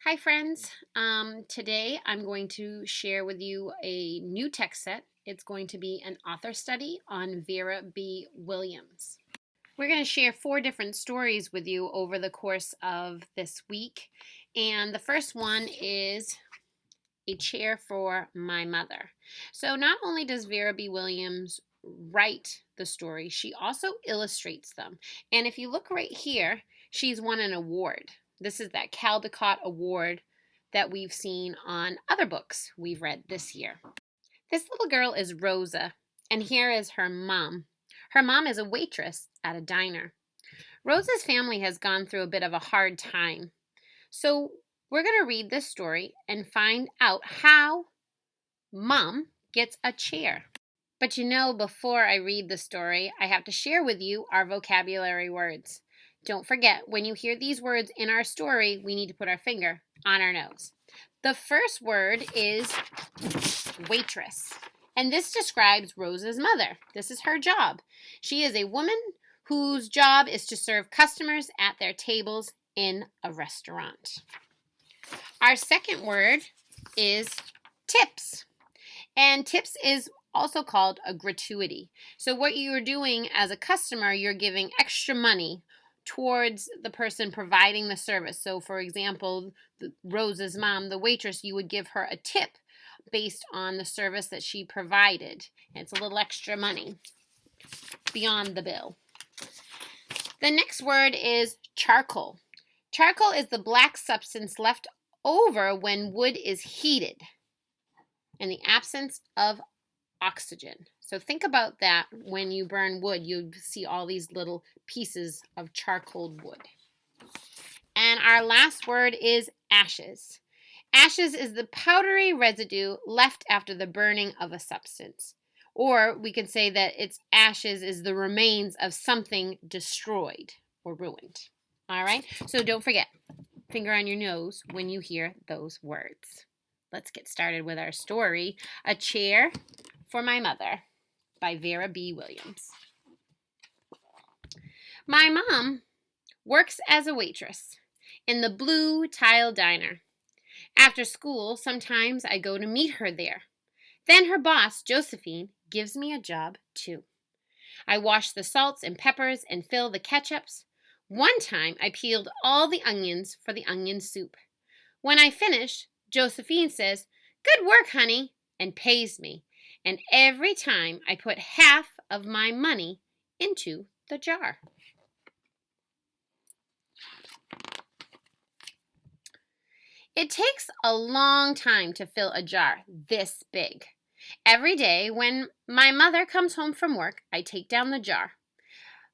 Hi friends, today I'm going to share with you a new text set. It's going to be an author study on Vera B Williams. We're going to share 4 different stories with you over the course of this week, and the first one is A Chair for My Mother. So not only does Vera B Williams write the story, she also illustrates them, and if you look right here, she's won an award. This is that Caldecott Award that we've seen on other books we've read this year. This little girl is Rosa, and here is her mom. Her mom is a waitress at a diner. Rosa's family has gone through a bit of a hard time. So we're going to read this story and find out how Mom gets a chair. But before I read the story, I have to share with you our vocabulary words. Don't forget, when you hear these words in our story, we need to put our finger on our nose. The first word is waitress, and this describes Rosa's mother. This is her job. She is a woman whose job is to serve customers at their tables in a restaurant. Our second word is tips, and tips is also called a gratuity. So what you're doing as a customer, you're giving extra money towards the person providing the service. So for example, Rosa's mom, the waitress, you would give her a tip based on the service that she provided. And it's a little extra money beyond the bill. The next word is charcoal. Charcoal is the black substance left over when wood is heated in the absence of oxygen. So think about that. When you burn wood, you see all these little pieces of charcoal wood. And our last word is ashes. Ashes is the powdery residue left after the burning of a substance. Or we can say that its ashes is the remains of something destroyed or ruined. All right? So don't forget, finger on your nose when you hear those words. Let's get started with our story, A Chair for My Mother by Vera B Williams. My mom works as a waitress in the blue tile diner. After school, sometimes I go to meet her there. Then her boss, Josephine, gives me a job too. I wash the salts and peppers and fill the ketchups. One time I peeled all the onions for the onion soup. When I finish, Josephine says, "Good work, honey," and pays me. And every time I put half of my money into the jar. It takes a long time to fill a jar this big. Every day when my mother comes home from work, I take down the jar.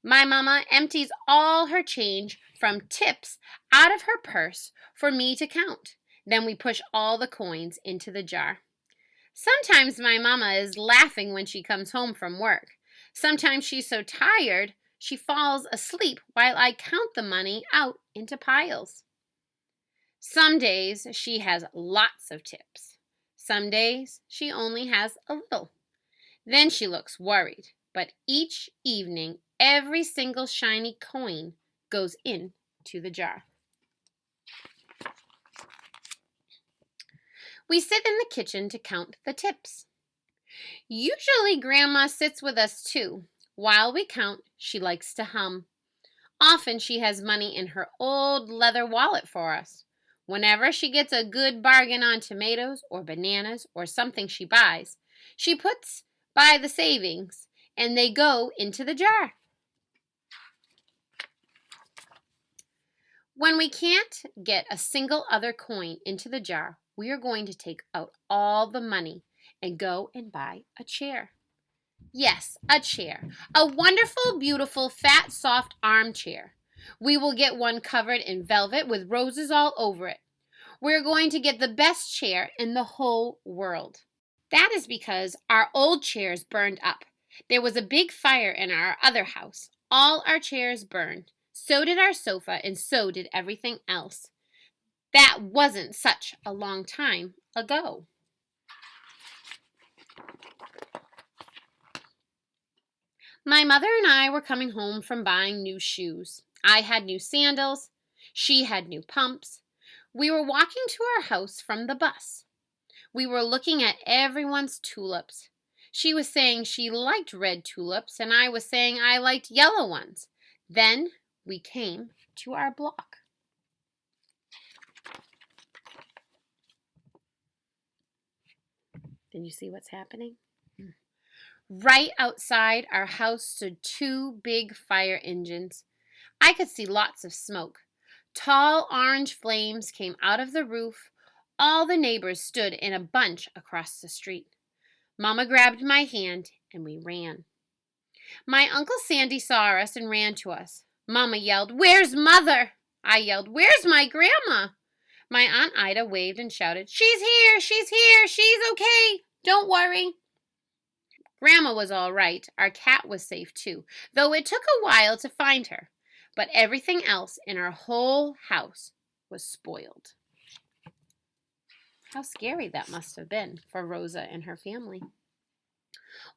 My mama empties all her change from tips out of her purse for me to count. Then we push all the coins into the jar. Sometimes my mama is laughing when she comes home from work. Sometimes she's so tired she falls asleep while I count the money out into piles. Some days she has lots of tips. Some days she only has a little. Then she looks worried, but each evening every single shiny coin goes into the jar. We sit in the kitchen to count the tips. Usually Grandma sits with us too. While we count, she likes to hum. Often she has money in her old leather wallet for us. Whenever she gets a good bargain on tomatoes or bananas or something she buys, she puts by the savings and they go into the jar. When we can't get a single other coin into the jar, we are going to take out all the money and go and buy a chair. Yes, a chair. A wonderful, beautiful, fat, soft armchair. We will get one covered in velvet with roses all over it. We're going to get the best chair in the whole world. That is because our old chairs burned up. There was a big fire in our other house. All our chairs burned. So did our sofa, and so did everything else. That wasn't such a long time ago. My mother and I were coming home from buying new shoes. I had new sandals. She had new pumps. We were walking to our house from the bus. We were looking at everyone's tulips. She was saying she liked red tulips, and I was saying I liked yellow ones. Then we came to our block. Did you see what's happening? Right outside our house stood two big fire engines. I could see lots of smoke. Tall orange flames came out of the roof. All the neighbors stood in a bunch across the street. Mama grabbed my hand and we ran. My Uncle Sandy saw us and ran to us. Mama yelled, "Where's Mother?" I yelled, "Where's my grandma?" My Aunt Ida waved and shouted, "She's here, she's here, she's okay, don't worry." Grandma was all right. Our cat was safe too, though it took a while to find her. But everything else in our whole house was spoiled. How scary that must have been for Rosa and her family.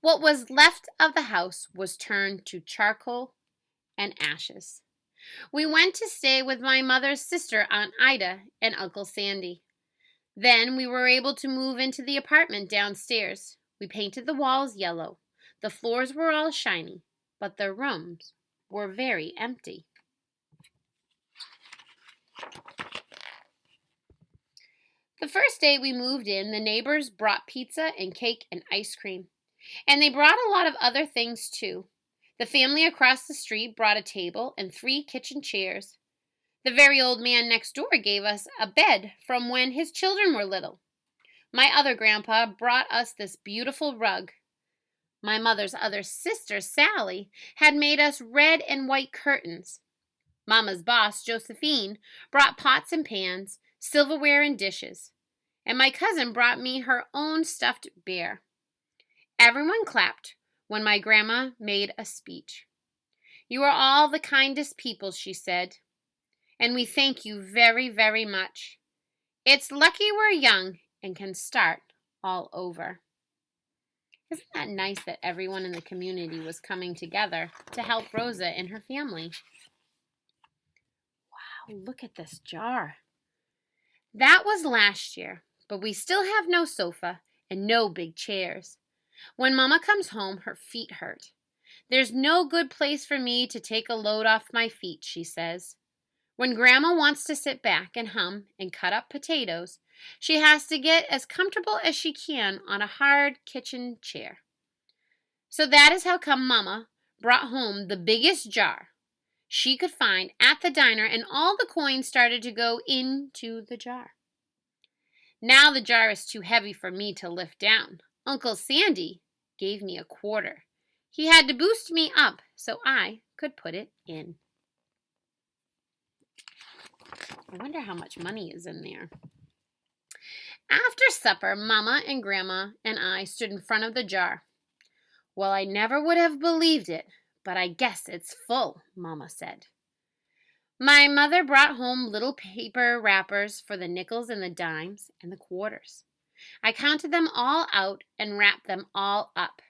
What was left of the house was turned to charcoal and ashes. We went to stay with my mother's sister, Aunt Ida, and Uncle Sandy. Then we were able to move into the apartment downstairs. We painted the walls yellow. The floors were all shiny, but the rooms were very empty. The first day we moved in, the neighbors brought pizza and cake and ice cream. And they brought a lot of other things too. The family across the street brought a table and 3 kitchen chairs. The very old man next door gave us a bed from when his children were little. My other grandpa brought us this beautiful rug. My mother's other sister, Sally, had made us red and white curtains. Mama's boss, Josephine, brought pots and pans, silverware and dishes. And my cousin brought me her own stuffed bear. Everyone clapped when my grandma made a speech. "You are all the kindest people," she said, "and we thank you very, very much. It's lucky we're young and can start all over." Isn't that nice that everyone in the community was coming together to help Rosa and her family? Wow, look at this jar. That was last year, but we still have no sofa and no big chairs. When Mama comes home, her feet hurt. "There's no good place for me to take a load off my feet," she says. When Grandma wants to sit back and hum and cut up potatoes, she has to get as comfortable as she can on a hard kitchen chair. So that is how come Mama brought home the biggest jar she could find at the diner, and all the coins started to go into the jar. Now the jar is too heavy for me to lift down. Uncle Sandy gave me a quarter. He had to boost me up so I could put it in. I wonder how much money is in there. After supper, Mama and Grandma and I stood in front of the jar. "Well, I never would have believed it, but I guess it's full," Mama said. My mother brought home little paper wrappers for the nickels and the dimes and the quarters. I counted them all out and wrapped them all up.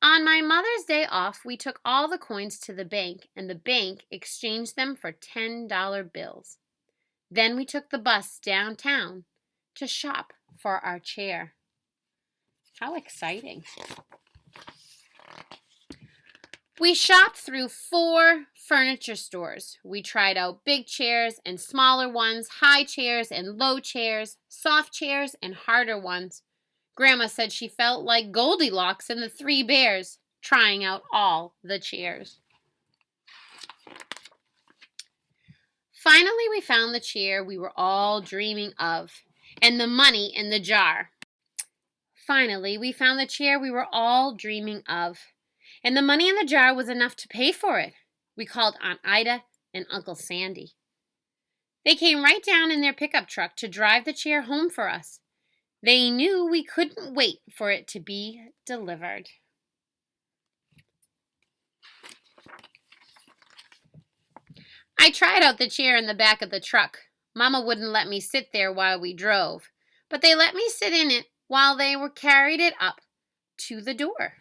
On my mother's day off, we took all the coins to the bank, and the bank exchanged them for $10 bills. Then we took the bus downtown to shop for our chair. How exciting. We shopped through 4 furniture stores. We tried out big chairs and smaller ones, high chairs and low chairs, soft chairs and harder ones. Grandma said she felt like Goldilocks and the 3 bears, trying out all the chairs. Finally, we found the chair we were all dreaming of, and the money in the jar. And the money in the jar was enough to pay for it. We called Aunt Ida and Uncle Sandy. They came right down in their pickup truck to drive the chair home for us. They knew we couldn't wait for it to be delivered. I tried out the chair in the back of the truck. Mama wouldn't let me sit there while we drove, but they let me sit in it while they carried it up to the door.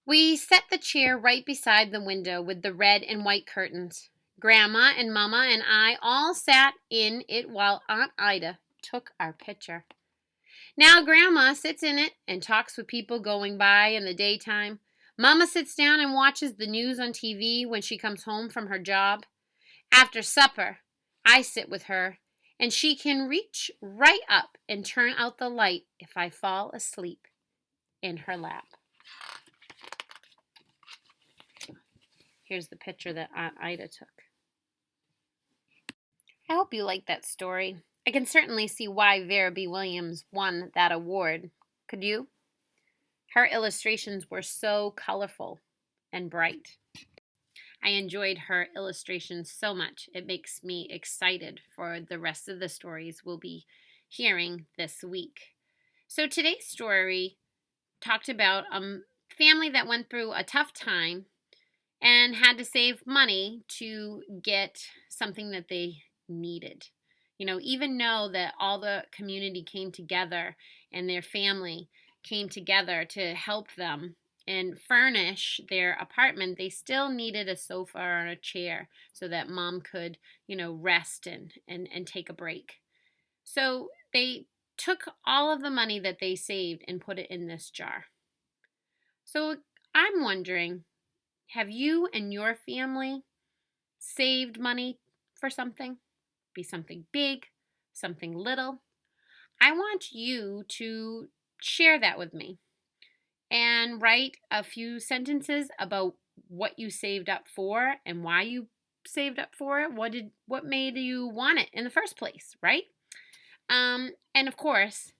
We set the chair right beside the window with the red and white curtains. Grandma and Mama and I all sat in it while Aunt Ida took our picture. Now Grandma sits in it and talks with people going by in the daytime. Mama sits down and watches the news on TV when she comes home from her job. After supper, I sit with her, and she can reach right up and turn out the light if I fall asleep in her lap. Here's the picture that Aunt Ida took. I hope you like that story. I can certainly see why Vera B Williams won that award. Could you? Her illustrations were so colorful and bright. I enjoyed her illustrations so much. It makes me excited for the rest of the stories we'll be hearing this week. So today's story talked about a family that went through a tough time and had to save money to get something that they needed. Even know that all the community came together and their family came together to help them and furnish their apartment, they still needed a sofa or a chair so that Mom could, rest and take a break. So they took all of the money that they saved and put it in this jar. So I'm wondering, have you and your family saved money for something? Be something big, something little. I want you to share that with me and write a few sentences about what you saved up for and why you saved up for it. What made you want it in the first place, right? And of course,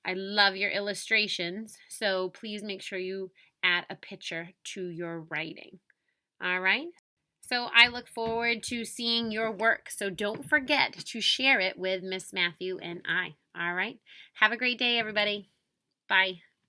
I love your illustrations, so please make sure you add a picture to your writing. All right? So I look forward to seeing your work. So don't forget to share it with Miss Matthew and I. All right? Have a great day, everybody. Bye.